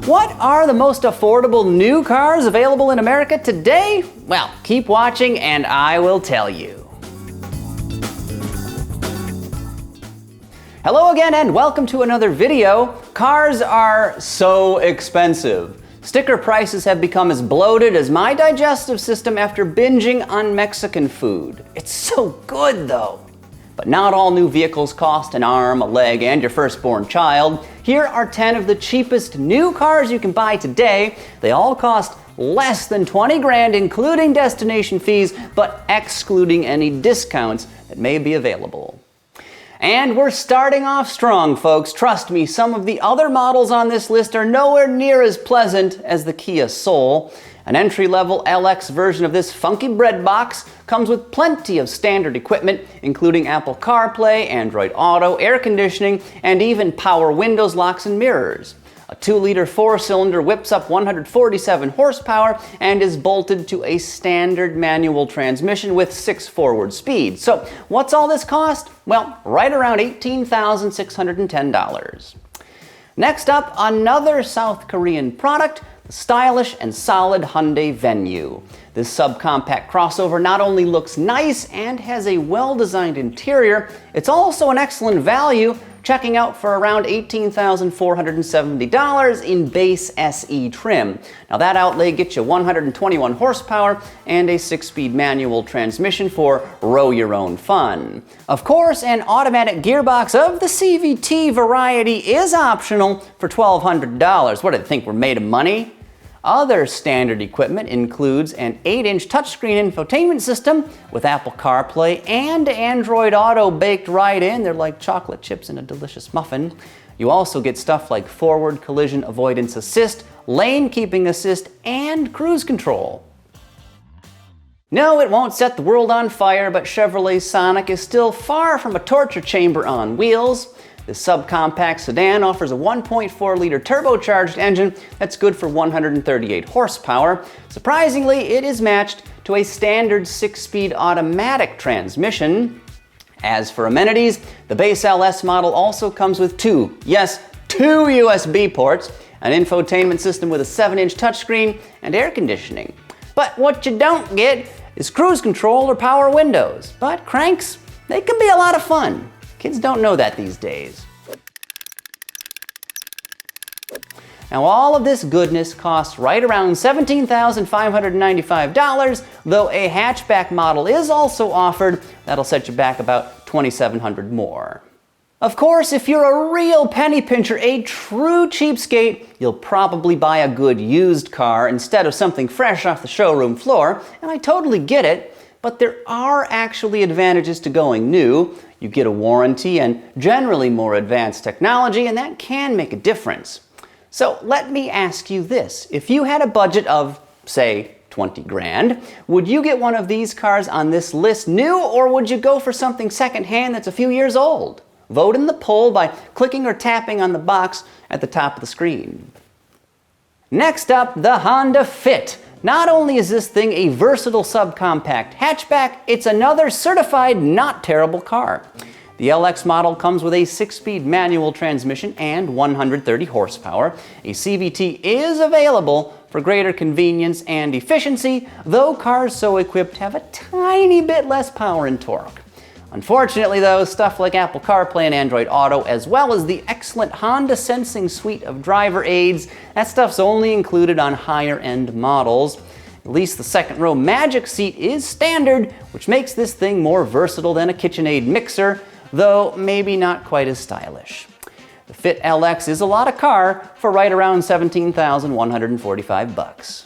What are the most affordable new cars available in America today? Well, keep watching and I will tell you. Hello again and welcome to another video. Cars are so expensive. Sticker prices have become as bloated as my digestive system after binging on Mexican food. It's so good though. But not all new vehicles cost an arm, a leg, and your firstborn child. Here are 10 of the cheapest new cars you can buy today. They all cost less than 20 grand, including destination fees, but excluding any discounts that may be available. And we're starting off strong, folks. Trust me, some of the other models on this list are nowhere near as pleasant as the Kia Soul. An entry-level LX version of this funky bread box comes with plenty of standard equipment, including Apple CarPlay, Android Auto, air conditioning, and even power windows, locks, and mirrors. A 2-liter 4-cylinder whips up 147 horsepower and is bolted to a standard manual transmission with 6 forward speeds. So what's all this cost? Well, right around $18,610. Next up, another South Korean product, the stylish and solid Hyundai Venue. This subcompact crossover not only looks nice and has a well-designed interior, it's also an excellent value, checking out for around $18,470 in base SE trim. Now that outlay gets you 121 horsepower and a 6-speed manual transmission for row your own fun. Of course, an automatic gearbox of the CVT variety is optional for $1,200. What do they think, we're made of money? Other standard equipment includes an 8-inch touchscreen infotainment system with Apple CarPlay and Android Auto baked right in. They're like chocolate chips in a delicious muffin. You also get stuff like forward collision avoidance assist, lane keeping assist, and cruise control. No, it won't set the world on fire, but Chevrolet Sonic is still far from a torture chamber on wheels. This subcompact sedan offers a 1.4-liter turbocharged engine that's good for 138 horsepower. Surprisingly, it is matched to a standard 6-speed automatic transmission. As for amenities, the base LS model also comes with two USB ports, an infotainment system with a 7-inch touchscreen, and air conditioning. But what you don't get is cruise control or power windows. But cranks, they can be a lot of fun. Kids don't know that these days. Now all of this goodness costs right around $17,595, though a hatchback model is also offered. That'll set you back about $2,700 more. Of course, if you're a real penny pincher, a true cheapskate, you'll probably buy a good used car instead of something fresh off the showroom floor, and I totally get it. But there are actually advantages to going new. You get a warranty and generally more advanced technology, and that can make a difference. So let me ask you this. If you had a budget of, say, 20 grand, would you get one of these cars on this list new, or would you go for something secondhand that's a few years old? Vote in the poll by clicking or tapping on the box at the top of the screen. Next up, the Honda Fit. Not only is this thing a versatile subcompact hatchback, it's another certified not terrible car. The LX model comes with a 6-speed manual transmission and 130 horsepower. A CVT is available for greater convenience and efficiency, though cars so equipped have a tiny bit less power and torque. Unfortunately though, stuff like Apple CarPlay and Android Auto, as well as the excellent Honda Sensing suite of driver aids, that stuff's only included on higher-end models. At least the second row Magic seat is standard, which makes this thing more versatile than a KitchenAid mixer, though maybe not quite as stylish. The Fit LX is a lot of car for right around $17,145.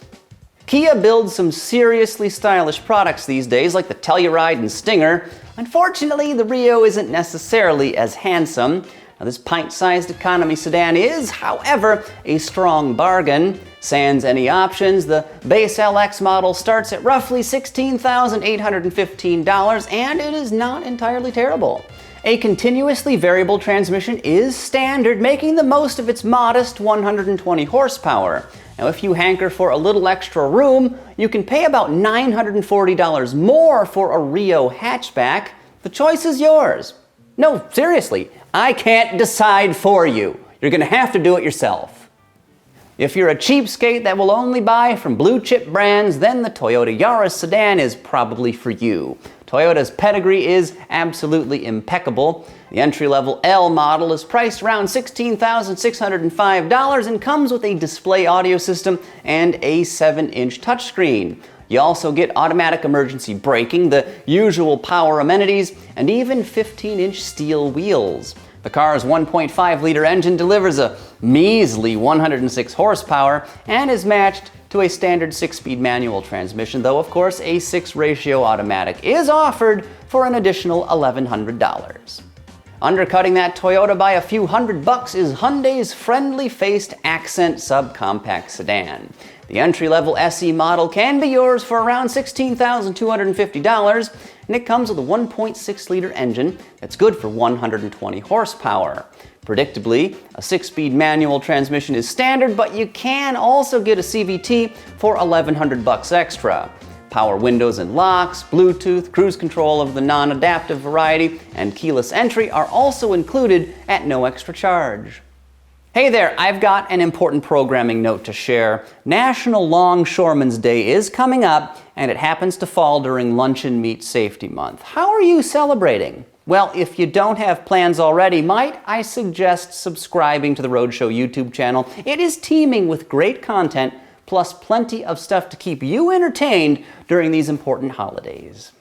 Kia builds some seriously stylish products these days, like the Telluride and Stinger. Unfortunately, the Rio isn't necessarily as handsome. Now, this pint-sized economy sedan is, however, a strong bargain. Sans any options, the base LX model starts at roughly $16,815, and it is not entirely terrible. A continuously variable transmission is standard, making the most of its modest 120 horsepower. Now, if you hanker for a little extra room, you can pay about $940 more for a Rio hatchback. The choice is yours. No, seriously, I can't decide for you. You're gonna have to do it yourself. If you're a cheapskate that will only buy from blue chip brands, then the Toyota Yaris sedan is probably for you. Toyota's pedigree is absolutely impeccable. The entry-level L model is priced around $16,605 and comes with a display audio system and a 7-inch touchscreen. You also get automatic emergency braking, the usual power amenities, and even 15-inch steel wheels. The car's 1.5-liter engine delivers a measly 106 horsepower and is matched to a standard 6-speed manual transmission, though of course a 6-ratio automatic is offered for an additional $1,100. Undercutting that Toyota by a few $100 is Hyundai's friendly-faced Accent subcompact sedan. The entry-level SE model can be yours for around $16,250, and it comes with a 1.6-liter engine that's good for 120 horsepower. Predictably, a 6-speed manual transmission is standard, but you can also get a CVT for $1,100 extra. Power windows and locks, Bluetooth, cruise control of the non-adaptive variety, and keyless entry are also included at no extra charge. Hey there, I've got an important programming note to share. National Longshoremen's Day is coming up, and it happens to fall during Lunch and Meat Safety Month. How are you celebrating? Well, if you don't have plans already, might I suggest subscribing to the Roadshow YouTube channel? It is teeming with great content, plus plenty of stuff to keep you entertained during these important holidays.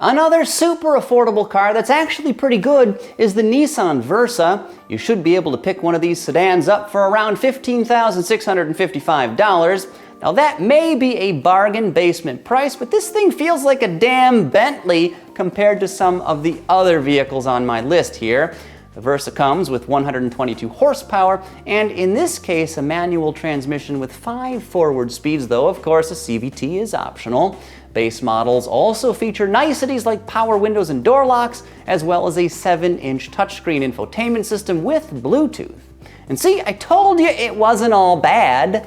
Another super affordable car that's actually pretty good is the Nissan Versa. You should be able to pick one of these sedans up for around $15,655. Now that may be a bargain basement price, but this thing feels like a damn Bentley compared to some of the other vehicles on my list here. The Versa comes with 122 horsepower, and in this case, a manual transmission with 5 forward speeds, though of course a CVT is optional. Base models also feature niceties like power windows and door locks, as well as a 7-inch touchscreen infotainment system with Bluetooth. And see, I told you it wasn't all bad.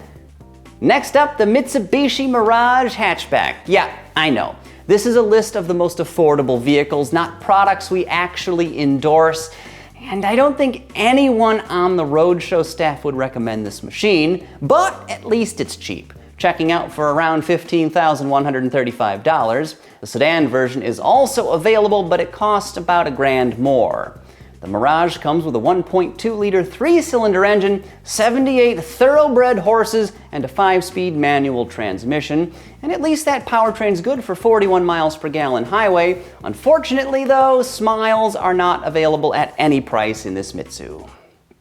Next up, the Mitsubishi Mirage hatchback. Yeah, I know. This is a list of the most affordable vehicles, not products we actually endorse. And I don't think anyone on the Roadshow staff would recommend this machine, but at least it's cheap, checking out for around $15,135. The sedan version is also available, but it costs about $1,000 more. The Mirage comes with a 1.2-liter 3-cylinder engine, 78 thoroughbred horses, and a 5-speed manual transmission. And at least that powertrain's good for 41 miles per gallon highway. Unfortunately, though, smiles are not available at any price in this Mitsu.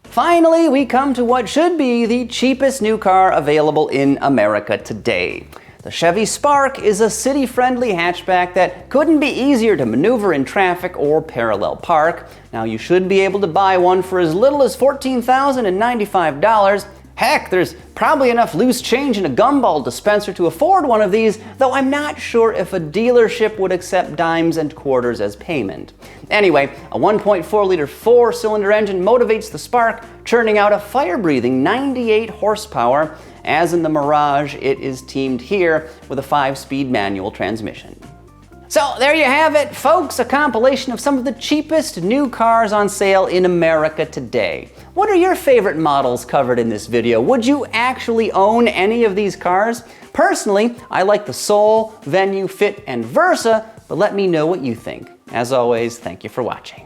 Finally, we come to what should be the cheapest new car available in America today. The Chevy Spark is a city-friendly hatchback that couldn't be easier to maneuver in traffic or parallel park. Now, you should be able to buy one for as little as $14,095. Heck, there's probably enough loose change in a gumball dispenser to afford one of these, though I'm not sure if a dealership would accept dimes and quarters as payment. Anyway, a 1.4-liter 4-cylinder engine motivates the Spark, churning out a fire-breathing 98 horsepower. As in the Mirage, it is teamed here with a 5-speed manual transmission. So there you have it, folks, a compilation of some of the cheapest new cars on sale in America today. What are your favorite models covered in this video? Would you actually own any of these cars? Personally, I like the Soul, Venue, Fit, and Versa, but let me know what you think. As always, thank you for watching.